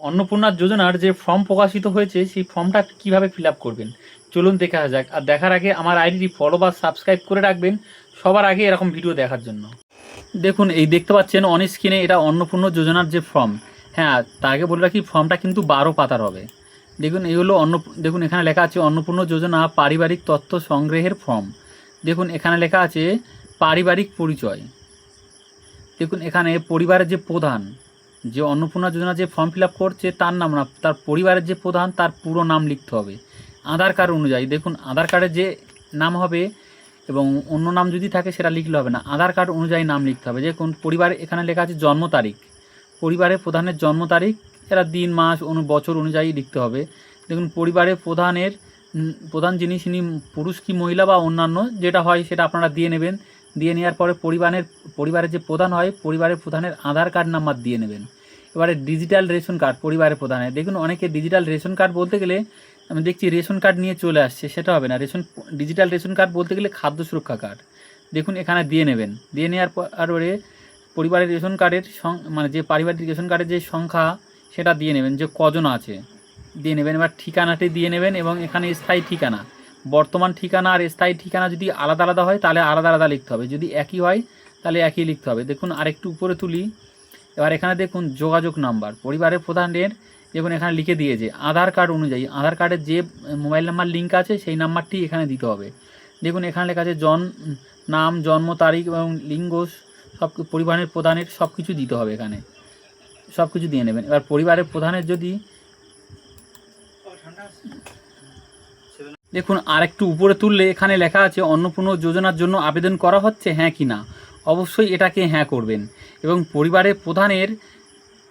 অন্নপূর্ণা যোজনার যে ফর্ম প্রকাশিত হয়েছে সেই ফর্মটা কিভাবে ফিল আপ করবেন চলুন দেখা যাক। আর দেখার আগে আমার আইডিটি ফলো বা সাবস্ক্রাইব করে রাখবেন সবার আগে এরকম ভিডিও দেখার জন্য। দেখুন এই দেখতে পাচ্ছেন অন স্ক্রিনে, এটা অন্নপূর্ণা যোজনার যে ফর্ম। হ্যাঁ, তার আগে বলে রাখি ফর্মটা কিন্তু 12 পাতার হবে। দেখুন এই হলো দেখুন এখানে লেখা আছে অন্নপূর্ণা যোজনা পারিবারিক তথ্য সংগ্রহের ফর্ম। দেখুন এখানে লেখা আছে পারিবারিক পরিচয়। দেখুন এখানে পরিবারের যে প্রধান, যে অন্নপূর্ণা যোজনা যে ফর্ম ফিল আপ করছে তার নাম না, তার পরিবারের যে প্রধান তার পুরো নাম লিখতে হবে আধার কার্ড অনুযায়ী। দেখুন আধার কার্ডের যে নাম হবে এবং অন্য নাম যদি থাকে সেটা লিখলে হবে না, আধার কার্ড অনুযায়ী নাম লিখতে হবে। দেখুন পরিবার এখানে লেখা আছে জন্ম তারিখ, পরিবারের প্রধানের জন্ম তারিখ, এরা দিন মাস বছর অনুযায়ী লিখতে হবে। দেখুন পরিবারের প্রধান যিনি তিনি পুরুষ কি মহিলা বা অন্যান্য যেটা হয় সেটা আপনারা দিয়ে নেবেন। দিয়ে নেওয়ার পরে পরিবারের যে প্রধান হয় পরিবারের প্রধানের আধার কার্ড নাম্বার দিয়ে নেবেন। এবারে ডিজিটাল রেশন কার্ড পরিবারের প্রধানের, দেখুন অনেকে ডিজিটাল রেশন কার্ড বলতে গেলে আমি দেখছি রেশন কার্ড নিয়ে চলে আসছে, সেটা হবে না। ডিজিটাল রেশন কার্ড বলতে গেলে খাদ্য সুরক্ষা কার্ড। দেখুন এখানে দিয়ে নেবেন, দিয়ে নেওয়ার পরে পরিবারের রেশন কার্ডের মানে যে পারিবারিক রেশন কার্ডের যে সংখ্যা সেটা দিয়ে নেবেন, যে কজন আছে দিয়ে নেবেন। এবার ঠিকানাটি দিয়ে নেবেন এবং এখানে স্থায়ী ঠিকানা, বর্তমান ঠিকানা আর স্থায়ী ঠিকানা যদি আলাদা আলাদা হয় তাহলে আলাদা আলাদা লিখতে হবে, যদি একই হয় তাহলে একই লিখতে হবে। দেখুন আরেকটু উপরে তুলি, এবার এখানে দেখুন যোগাযোগ নাম্বার পরিবারের প্রধানের, দেখুন এখানে লিখে দিয়েছে আধার কার্ড অনুযায়ী, আধার কার্ডের যে মোবাইল নাম্বার লিঙ্ক আছে সেই নাম্বারটি এখানে দিতে হবে। দেখুন এখানে লেখা আছে নাম, জন্ম তারিখ এবং লিঙ্গ, সব পরিবারের প্রধানের সব কিছু দিতে হবে, এখানে সব কিছু দিয়ে নেবেন। এবার পরিবারের প্রধানের যদি দেখুন আরেকটু উপরে তুললে এখানে লেখা আছে অন্নপূর্ণা যোজনার জন্য আবেদন করা হচ্ছে হ্যাঁ কি না, অবশ্যই এটাকে হ্যাঁ করবেন। এবং পরিবারের প্রধানের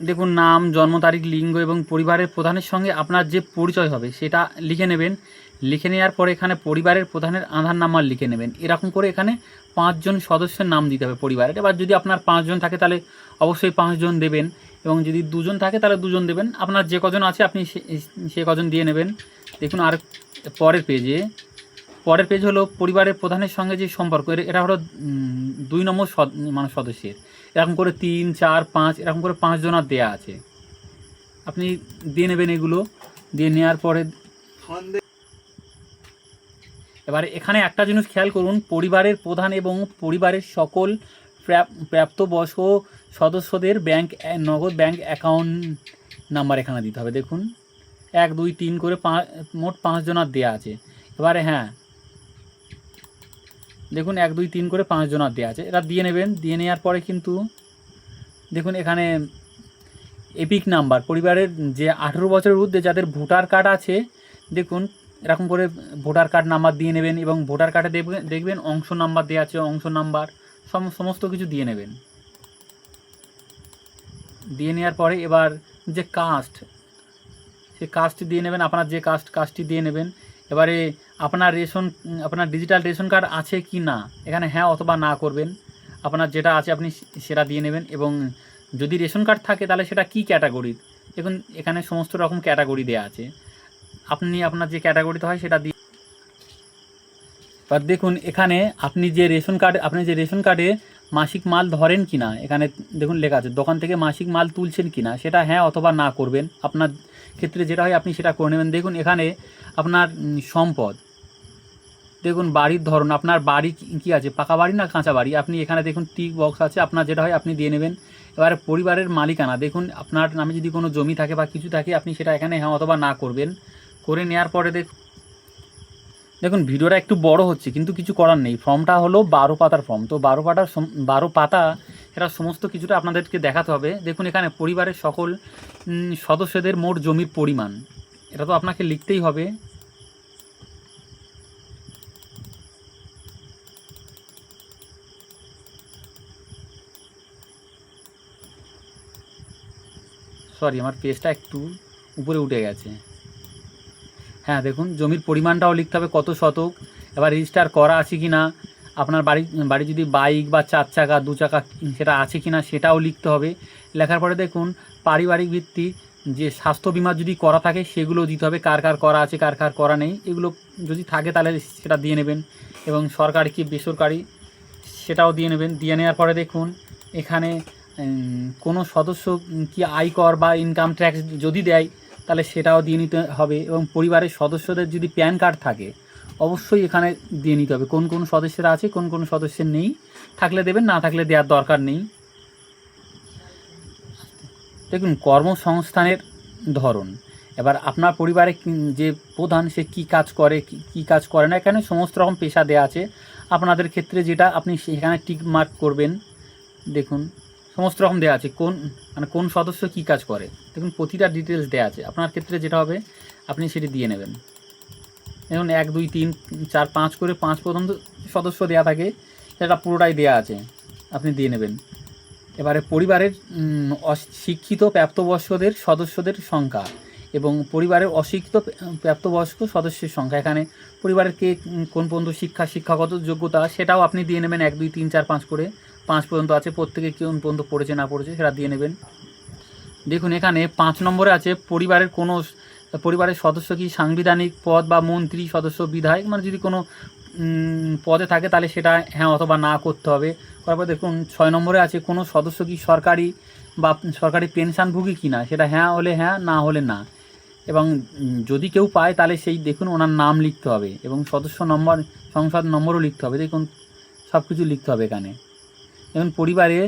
দেখুন নাম, জন্ম তারিখ, লিঙ্গ এবং পরিবারের প্রধানের সঙ্গে আপনার যে পরিচয় হবে সেটা লিখে নেবেন। লিখে নেওয়ার পরে এখানে পরিবারের প্রধানের আধার নাম্বার লিখে নেবেন। এরকম করে এখানে 5 জন সদস্যের নাম দিতে হবে পরিবারের। এবার যদি আপনার 5 জন থাকে তাহলে অবশ্যই 5 জন দেবেন, এবং যদি 2 জন থাকে তাহলে 2 জন দেবেন। আপনার যে কজন আছে আপনি সে কজন দিয়ে নেবেন। দেখুন আর পরের পেজ হলো পরিবারের প্রধানের সঙ্গে যে সম্পর্ক, এটা হলো 2 নম্বর মানে সদস্যের। এরকম করে 3, 4, 5 এরকম করে 5 জনার দেয়া আছে, আপনি দিয়ে নেবেন। এগুলো দিয়ে নেওয়ার পরে এবারে এখানে একটা জিনিস খেয়াল করুন, পরিবারের প্রধান এবং পরিবারের সকল প্রাপ্তবয়স্ক সদস্যদের নগদ ব্যাংক অ্যাকাউন্ট নাম্বার এখানে দিতে হবে। দেখুন 1, 2, 3 করে মোট 5 জনার দেয়া আছে। এবারে হ্যাঁ দেখুন 1, 2, 3 করে 5 জনার দেওয়া আছে, এটা দিয়ে নেবেন। দিয়ে নেওয়ার পরে কিন্তু দেখুন এখানে এপিক নাম্বার, পরিবারের যে 18 বছরের ঊর্ধ্বে যাদের ভোটার কার্ড আছে, দেখুন এরকম করে ভোটার কার্ড নাম্বার দিয়ে নেবেন। এবং ভোটার কার্ডে দেখবেন অংশ নাম্বার দেওয়া আছে, অংশ নাম্বার সমস্ত কিছু দিয়ে নেবেন। দিয়ে নেওয়ার পরে এবার যে কাস্ট, সে কাস্টটি দিয়ে নেবেন, আপনার যে কাস্টটি দিয়ে নেবেন। এবারে আপনার ডিজিটাল রেশন কার্ড আছে কি না এখানে হ্যাঁ অথবা না করবেন, আপনার যেটা আছে আপনি সেটা দিয়ে নেবেন। এবং যদি রেশন কার্ড থাকে তাহলে সেটা কি ক্যাটাগরির, দেখুন এখানে সমস্ত রকম ক্যাটাগরি দেওয়া আছে, আপনি আপনার যে ক্যাটাগরিতে হয় সেটা দিয়ে। এবার দেখুন এখানে আপনি যে রেশন কার্ডে মাসিক মাল ধরেন কি না, এখানে দেখুন লেখা আছে দোকান থেকে মাসিক মাল তুলছেন কি না, সেটা হ্যাঁ অথবা না করবেন। আপনার ক্ষেত্রে যেটা হয় আপনি সেটা করে নেবেন। দেখুন এখানে আপনার সম্পদ, দেখুন বাড়ির ধরন, আপনার বাড়ি কি আছে, পাকা বাড়ি না কাঁচা বাড়ি, আপনি এখানে দেখুন টিক বক্স আছে, আপনার যেটা হয় আপনি দিয়ে নেবেন। এবারে পরিবারের মালিকানা, দেখুন আপনার নামে যদি কোনো জমি থাকে বা কিছু থাকে আপনি সেটা এখানে হ্যাঁ অথবা না করবেন। করে নেওয়ার পরে দেখুন ভিডিওটা একটু বড় হচ্ছে কিন্তু কিছু করার নেই, ফর্মটা হলো 12 পাতার ফর্ম, তো 12 পাতা এটা সমস্ত কিছুটা আপনাদেরকে দেখাতে হবে। দেখুন এখানে পরিবারের সকল সদস্যদের মোট জমির পরিমাণ, এটা তো আপনাকে লিখতেই হবে। সরি আমার পেজটা একটু উপরে উঠে গেছে। হ্যাঁ দেখুন জমির পরিমাণটাও লিখতে হবে, কত শতক, এবার রেজিস্টার করা আছে কি না, আপনার বাড়ি যদি বাইক বা 4 চাকা 2 চাকা সেটা আছে কি না সেটাও লিখতে হবে। লেখার পরে দেখুন পারিবারিক ভিত্তিক যে স্বাস্থ্য বিমা যদি করা থাকে সেগুলো দিতে হবে, কার কার করা আছে কার কার করা নেই, এগুলো যদি থাকে তাহলে সেটা দিয়ে নেবেন। এবং সরকারি কি বেসরকারি সেটাও দিয়ে নেবেন। দিয়ে নেওয়ার পরে দেখুন এখানে কোনো সদস্য কি আয়কর বা ইনকাম ট্যাক্স যদি দেয় তাহলে সেটাও দিয়ে নিতে হবে, এবং পরিবারের সদস্যদের যদি প্যান কার্ড থাকে অবশ্যই এখানে দিয়ে নিতে হবে। কোন কোন সদস্যরা আছে, কোন কোন সদস্যের নেই, থাকলে দেবেন, না থাকলে দেওয়ার দরকার নেই। দেখুন কর্মসংস্থানের ধরন, এবার আপনার পরিবারে যে প্রধান সে কী কাজ করে কী কাজ করে না, এখানে সমস্ত রকম পেশা দেওয়া আছে। আপনাদের ক্ষেত্রে যেটা আপনি সেখানে টিক মার্ক করবেন। দেখুন সমস্ত রকম দেওয়া আছে, কোন সদস্য কী কাজ করে, দেখুন প্রতিটা ডিটেলস দেওয়া আছে। আপনার ক্ষেত্রে যেটা হবে আপনি সেটি দিয়ে নেবেন। দেখুন 1 2 3 4 5 করে 5 পর্যন্ত সদস্য দেওয়া থাকে, সেটা পুরোটাই দেওয়া আছে, আপনি দিয়ে নেবেন। এবারে পরিবারের শিক্ষিত প্রাপ্তবয়স্কদের সদস্যদের সংখ্যা এবং পরিবারের অশিক্ষিত প্রাপ্তবয়স্ক সদস্যের সংখ্যা, এখানে পরিবারের কে কোন পর্যন্ত শিক্ষাগত যোগ্যতা সেটাও আপনি দিয়ে নেবেন। 1 2 3 4 5 করে 5 পর্যন্ত আছে, প্রত্যেকে কোন পর্যন্ত পড়েছে না পড়েছে সেটা দিয়ে নেবেন। দেখুন এখানে 5 নম্বরে আছে পরিবারের সদস্য কি সাংবিধানিক পদ বা মন্ত্রী, সদস্য, বিধায়ক, মানে যদি কোনো পদে থাকে তাহলে সেটা হ্যাঁ অথবা না করতে হবে। তারপর দেখুন 6 নম্বরে আছে কোনো সদস্য কি সরকারি পেনশনভোগী কি না, সেটা হ্যাঁ হলে হ্যাঁ, না হলে না। এবং যদি কেউ পায় তাহলে সেই দেখুন ওনার নাম লিখতে হবে এবং সংসদ নম্বরও লিখতে হবে। দেখুন সব কিছু লিখতে হবে এখানে। এবং পরিবারে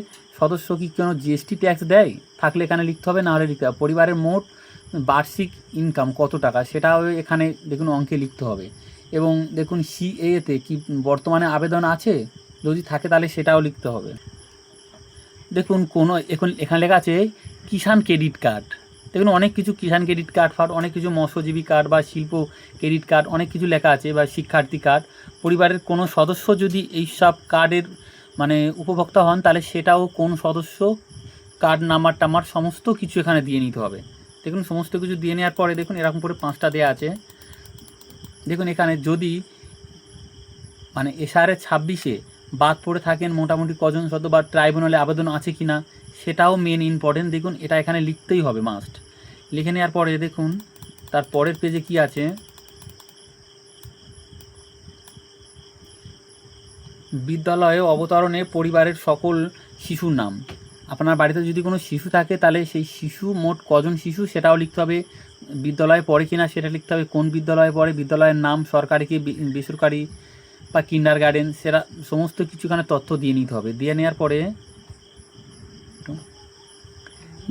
সদস্য কি কোনো জিএসটি ট্যাক্স দেয়, থাকলে এখানে লিখতে হবে, না হলে লিখতে হবে। পরিবারের মোট বার্ষিক ইনকাম কত টাকা সেটাও এখানে দেখুন অঙ্কে লিখতে হবে। এবং দেখুন সিএতে কি বর্তমানে আবেদন আছে, যদি থাকে তাহলে সেটাও লিখতে হবে। দেখুন এখানে লেখা আছে কিষাণ ক্রেডিট কার্ড। দেখুন অনেক কিছু কিষাণ ক্রেডিট কার্ড অনেক কিছু মৎস্যজীবী কার্ড বা শিল্প ক্রেডিট কার্ড অনেক কিছু লেখা আছে, বা শিক্ষার্থী কার্ড। পরিবারের কোনো সদস্য যদি এই সব কার্ডের মানে উপভোক্তা হন তাহলে সেটাও কোন সদস্য, কার্ড নাম্বার সমস্ত কিছু এখানে দিয়ে নিতে হবে। দেখুন সমস্ত কিছু দিয়ে নেওয়ার পরে দেখুন এরকম করে 5টা দেওয়া আছে। দেখুন এখানে যদি মানে এসআরএ 26-এ বাদ পড়ে থাকেন মোটামুটি কজন সদস্য বা ট্রাইব্যুনালে আবেদন আছে কি না সেটাও মেন ইম্পর্টেন্ট। দেখুন এটা এখানে লিখতেই হবে মাস্ট। লিখে নেওয়ার পরে দেখুন তার পরের পেজে কি আছে, বিদ্যালয়ে অবতরণে পরিবারের সকল শিশুর নাম। আপনার বাড়িতে যদি কোনো শিশু থাকে তাহলে সেই শিশু মোট কজন শিশু সেটাও লিখতে হবে, বিদ্যালয়ে পড়ে কিনা সেটা লিখতে হবে, কোন বিদ্যালয়ে পড়ে, বিদ্যালয়ের নাম সরকারি কি বেসরকারি বা কিন্ডার গার্ডেন, সেটা সমস্ত কিছুখানে তথ্য দিয়ে নিতে হবে। দিয়ে নেওয়ার পরে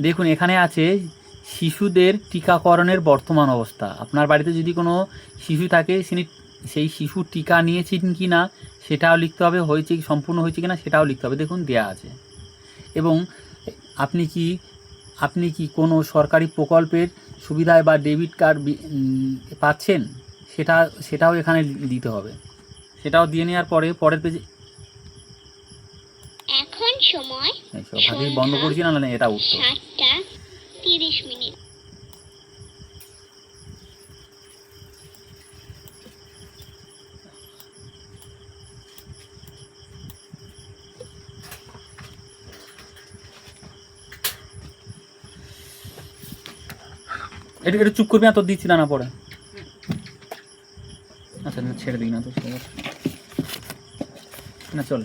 দেখুন এখানে আছে শিশুদের টিকাকরণের বর্তমান অবস্থা। আপনার বাড়িতে যদি কোনো শিশু থাকে সেই শিশু টিকা নিয়েছেন কি না সেটাও লিখতে হবে, সম্পূর্ণ হয়েছে কি না সেটাও লিখতে হবে। দেখুন দেয়া আছে। এবং আপনি কি কোনো সরকারি প্রকল্পের সুবিধায় বা ডেবিট কার্ড পাচ্ছেন সেটাও এখানে দিতে হবে। সেটাও দিয়ে নেওয়ার পরে পরের পেজে এখন সময় ভাগে বন্ধ করছি না, এটা উঠতো 7:30। এটা চুপ করবি না, তো দিচ্ছি না পরে। আচ্ছা ছেড়ে দিই না তো না, চল।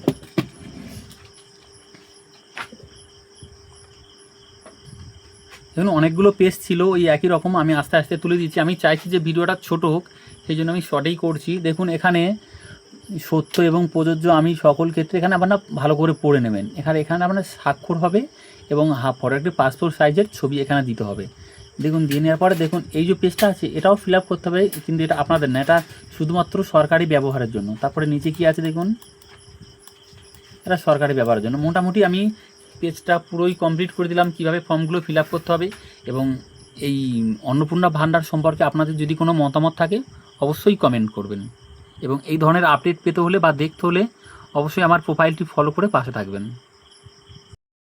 দেখুন অনেকগুলো পেজ ছিল ওই একই রকম, আমি আস্তে আস্তে তুলে দিচ্ছি। আমি চাইছি যে ভিডিওটা ছোটো হোক, সেই জন্য আমি শর্টেই করছি। দেখুন এখানে সত্য এবং প্রযোজ্য আমি সকল ক্ষেত্রে এখানে আপনারা ভালো করে পড়ে নেবেন। এখানে আপনার স্বাক্ষর হবে এবং ফটো একটি পাসপোর্ট সাইজের ছবি এখানে দিতে হবে। দেখুন দিয়ে নেওয়ার পরে দেখুন এই যে পেজটা আছে এটাও ফিল আপ করতে হবে, কিন্তু এটা আপনাদের না, এটা শুধুমাত্র সরকারি ব্যবহারের জন্য। তারপরে নিচে কি আছে দেখুন, এটা সরকারি ব্যবহারের জন্য। মোটামুটি আমি পেজটা পুরোই কমপ্লিট করে দিলাম কীভাবে ফর্মগুলো ফিল আপ করতে হবে। এবং এই অন্নপূর্ণা ভাণ্ডার সম্পর্কে আপনাদের যদি কোনো মতামত থাকে অবশ্যই কমেন্ট করবেন। এবং এই ধরনের আপডেট পেতে হলে বা দেখতে হলে অবশ্যই আমার প্রোফাইলটি ফলো করে পাশে থাকবেন।